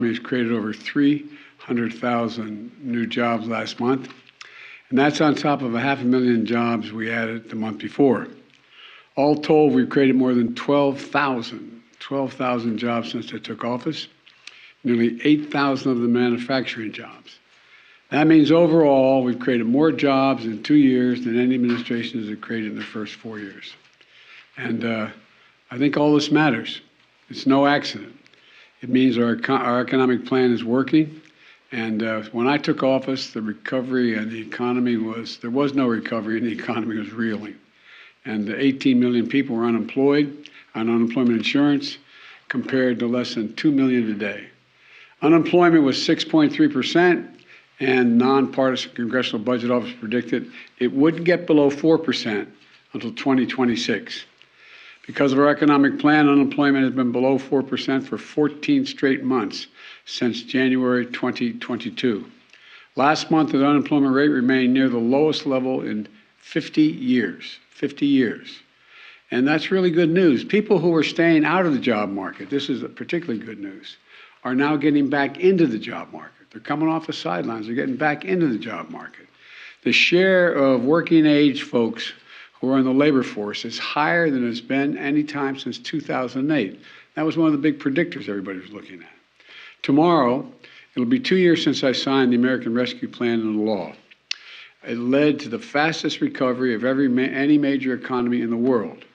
We've created over 300,000 new jobs last month, and that's on top of 500,000 jobs we added the month before. All told, we've created more than 12,000 jobs since I took office, nearly 8,000 of them manufacturing jobs. That means overall, we've created more jobs in 2 years than any administration has created in the first 4 years. And I think all this matters. It's no accident. It means our economic plan is working. And when I took office, the recovery and the economy there was no recovery and the economy was reeling. And 18 million people were unemployed on unemployment insurance compared to less than 2 million today. Unemployment was 6.3%, and nonpartisan Congressional Budget Office predicted it wouldn't get below 4% until 2026. Because of our economic plan, unemployment has been below 4% for 14 straight months since January 2022. Last month, the unemployment rate remained near the lowest level in 50 years. 50 years. And that's really good news. People who are staying out of the job market, this is particularly good news, are now getting back into the job market. They're coming off the sidelines. They're getting back into the job market. The share of working age folks who are in the labor force is higher than it's been any time since 2008. That was one of the big predictors everybody was looking at. Tomorrow, it'll be 2 years since I signed the American Rescue Plan into law. It led to the fastest recovery of any major economy in the world.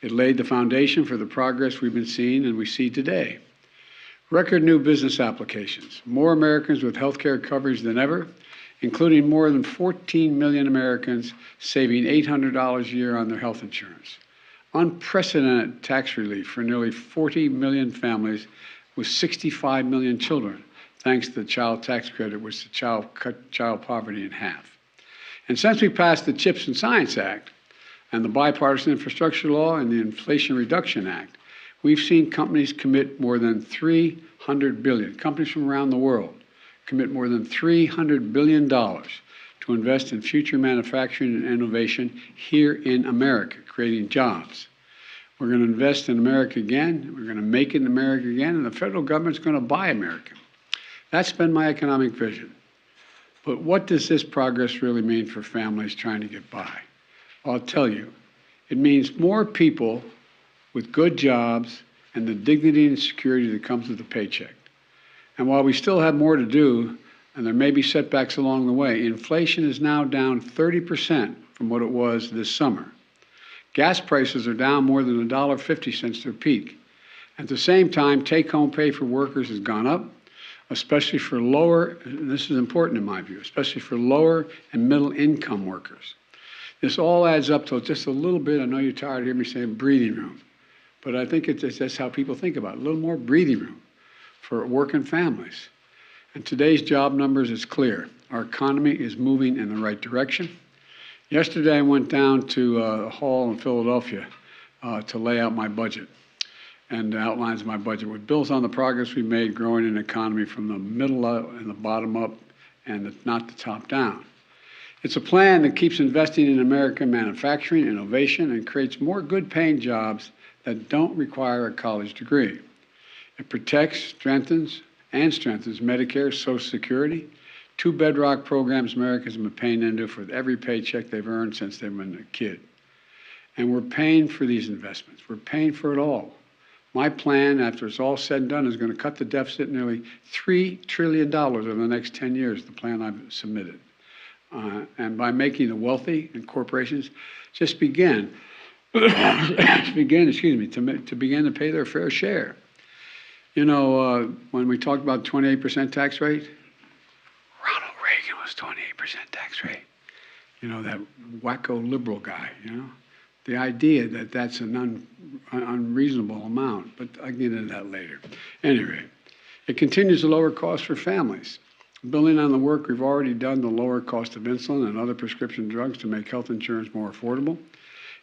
It laid the foundation for the progress we've been seeing and we see today. Record new business applications, more Americans with health care coverage than ever, including more than 14 million Americans saving $800 a year on their health insurance. Unprecedented tax relief for nearly 40 million families with 65 million children, thanks to the child tax credit, which cut child poverty in half. And since we passed the CHIPS and Science Act and the Bipartisan Infrastructure Law and the Inflation Reduction Act, we've seen companies commit more than $300 billion, companies from around the world, commit more than $300 billion to invest in future manufacturing and innovation here in America, creating jobs. We're going to invest in America again. We're going to make it in America again, and the federal government's going to buy America. That's been my economic vision. But what does this progress really mean for families trying to get by? I'll tell you. It means more people with good jobs and the dignity and security that comes with a paycheck. And while we still have more to do, and there may be setbacks along the way, inflation is now down 30% from what it was this summer. Gas prices are down more than $1.50 since their peak. At the same time, take-home pay for workers has gone up, especially for lower, and this is important in my view, especially for lower and middle income workers. This all adds up to just a little bit, I know you're tired of hearing me saying breathing room, but I think that's how people think about it, a little more breathing room for working families. And today's job numbers is clear. Our economy is moving in the right direction. Yesterday I went down to a hall in Philadelphia to lay out my budget and outlines my budget with bills on the progress we made growing an economy from the middle up and the bottom up and not the top down. It's a plan that keeps investing in American manufacturing, innovation, and creates more good-paying jobs that don't require a college degree. It protects, strengthens Medicare, Social Security, two bedrock programs Americans have been paying into for every paycheck they've earned since they've been a kid. And we're paying for these investments. We're paying for it all. My plan, after it's all said and done, is going to cut the deficit nearly $3 trillion over the next 10 years, the plan I've submitted. And by making the wealthy and corporations just begin to begin to pay their fair share. You know, when we talked about 28% tax rate, Ronald Reagan was 28% tax rate. You know, that wacko liberal guy, you know. The idea that that's an unreasonable amount, but I'll get into that later. Anyway, it continues to lower costs for families. Building on the work we've already done to lower cost of insulin and other prescription drugs to make health insurance more affordable.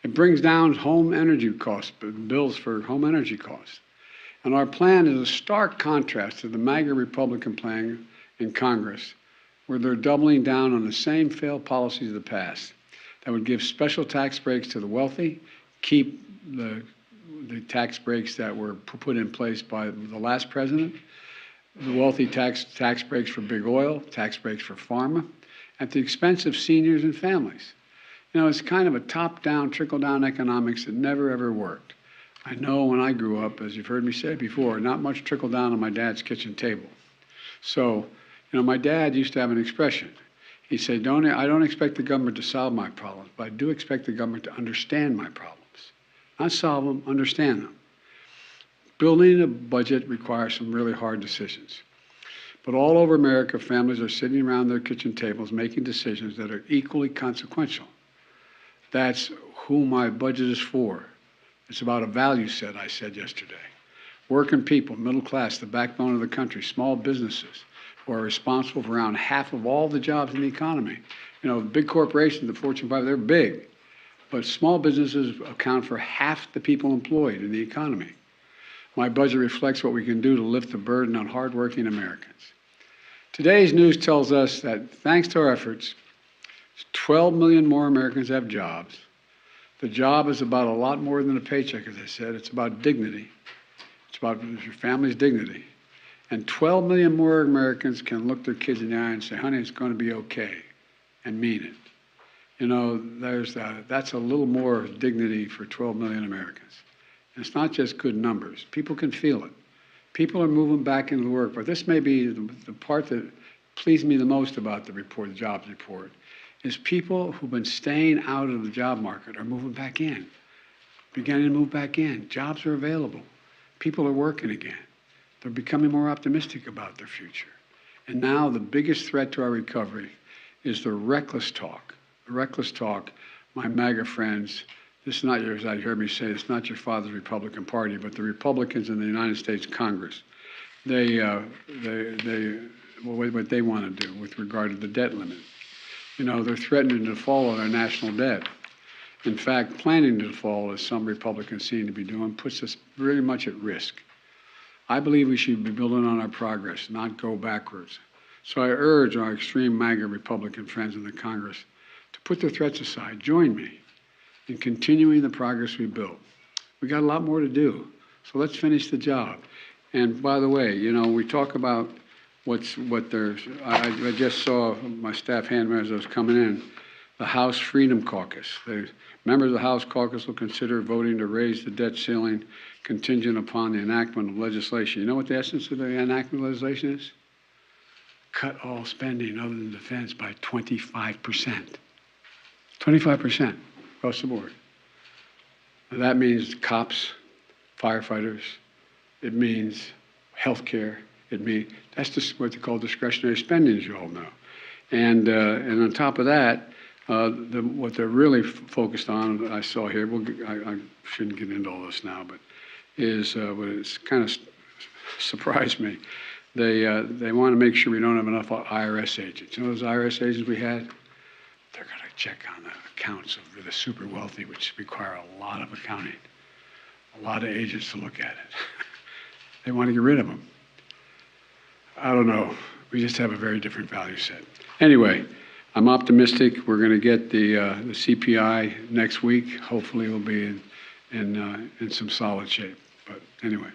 It brings down home energy costs, bills for home energy costs. And our plan is a stark contrast to the MAGA Republican plan in Congress, where they're doubling down on the same failed policies of the past that would give special tax breaks to the wealthy, keep the tax breaks that were put in place by the last president, the wealthy tax breaks for big oil, tax breaks for pharma, at the expense of seniors and families. You know, it's kind of a top-down, trickle-down economics that never, ever worked. I know when I grew up, as you've heard me say before, not much trickled down on my dad's kitchen table. So, you know, my dad used to have an expression. He said, I don't expect the government to solve my problems, but I do expect the government to understand my problems. Not solve them, understand them. Building a budget requires some really hard decisions. But all over America, families are sitting around their kitchen tables making decisions that are equally consequential. That's who my budget is for. It's about a value set, I said yesterday. Working people, middle class, the backbone of the country, small businesses who are responsible for around half of all the jobs in the economy. You know, big corporations, the Fortune 500, they're big. But small businesses account for half the people employed in the economy. My budget reflects what we can do to lift the burden on hardworking Americans. Today's news tells us that thanks to our efforts, 12 million more Americans have jobs. The job is about a lot more than a paycheck, as I said. It's about dignity. It's about your family's dignity. And 12 million more Americans can look their kids in the eye and say, honey, it's going to be okay, and mean it. You know, that's a little more dignity for 12 million Americans. And it's not just good numbers. People can feel it. People are moving back into the work. But this may be the part that pleased me the most about the report, the jobs report, is people who've been staying out of the job market are moving back in, beginning to move back in. Jobs are available. People are working again. They're becoming more optimistic about their future. And now the biggest threat to our recovery is the reckless talk. The reckless talk, my MAGA friends, this is not yours, I heard me say, it's not your father's Republican Party, but the Republicans in the United States Congress, what they want to do with regard to the debt limit. You know, they're threatening to default on our national debt. In fact, planning to default, as some Republicans seem to be doing, puts us very much at risk. I believe we should be building on our progress, not go backwards. So I urge our extreme MAGA Republican friends in the Congress to put their threats aside, join me in continuing the progress we built. We got a lot more to do, so let's finish the job. And by the way, you know, we talk about I just saw my staff handler as I was coming in, the House Freedom Caucus. Members of the House Caucus will consider voting to raise the debt ceiling contingent upon the enactment of legislation. You know what the essence of the enactment of legislation is? Cut all spending other than defense by 25%. 25% across the board. And that means cops, firefighters, it means health care, that's just what they call discretionary spending, as you all know. And on top of that, what they're really focused on, I saw here, I shouldn't get into all this now, but is what it's kind of surprised me. They want to make sure we don't have enough IRS agents. You know those IRS agents we had? They're going to check on the accounts of the super wealthy, which require a lot of accounting, a lot of agents to look at it. They want to get rid of them. I don't know. We just have a very different value set. Anyway, I'm optimistic. We're going to get the CPI next week. Hopefully, we'll be in some solid shape. But anyway,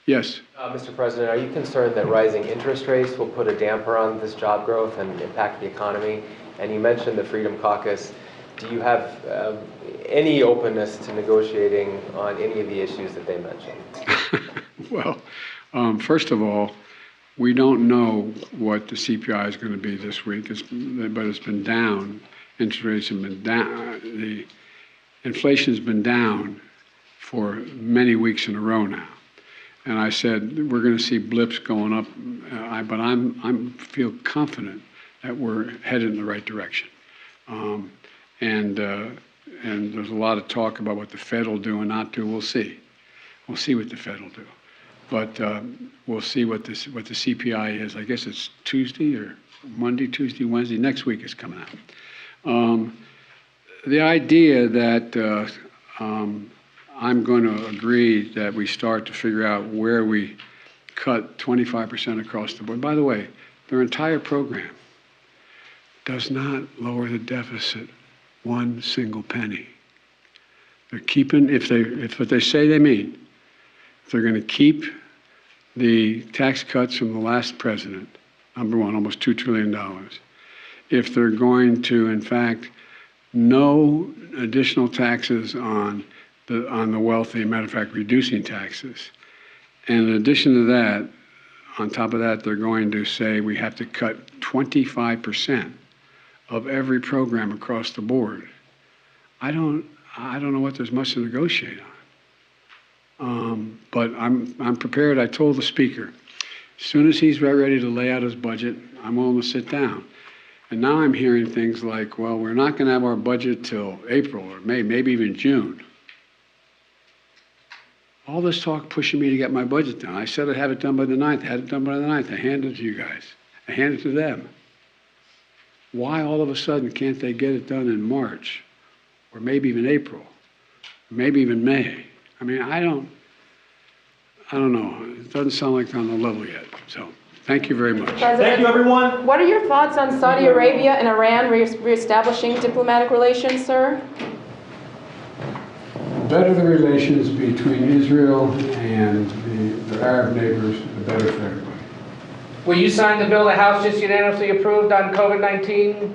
yes. Mr. President, are you concerned that rising interest rates will put a damper on this job growth and impact the economy? And you mentioned the Freedom Caucus. Do you have any openness to negotiating on any of the issues that they mentioned? Well, first of all, we don't know what the CPI is going to be this week, but it's been down. Interest rates have been down. The inflation has been down for many weeks in a row now. And I said we're going to see blips going up, but I feel confident that we're headed in the right direction. And there's a lot of talk about what the Fed will do and not do. We'll see. We'll see what the Fed will do. But we'll see what the CPI is. I guess it's Tuesday or Monday, Tuesday, Wednesday. Next week is coming out. The idea that I'm going to agree that we start to figure out where we cut 25% across the board. By the way, their entire program does not lower the deficit one single penny. They're keeping, if what they say they mean, if they're going to keep the tax cuts from the last president, number one, almost $2 trillion. If they're going to, in fact, no additional taxes on the wealthy, matter of fact, reducing taxes. And in addition to that, on top of that, they're going to say we have to cut 25% of every program across the board. I don't know what there's much to negotiate on. But I'm prepared. I told the speaker, as soon as he's ready to lay out his budget, I'm willing to sit down. And now I'm hearing things like, well, we're not going to have our budget till April or May, maybe even June. All this talk pushing me to get my budget done. I said I'd have it done by the 9th. I had it done by the 9th. I handed it to you guys. I handed it to them. Why all of a sudden can't they get it done in March or maybe even April, or maybe even May? I mean, I don't know. It doesn't sound like they're on the level yet. So thank you very much. President, Thank you, everyone. what are your thoughts on Saudi Arabia and Iran reestablishing diplomatic relations, sir? The better the relations between Israel and the Arab neighbors, the better for everybody. Will you sign the bill the House just unanimously approved on COVID-19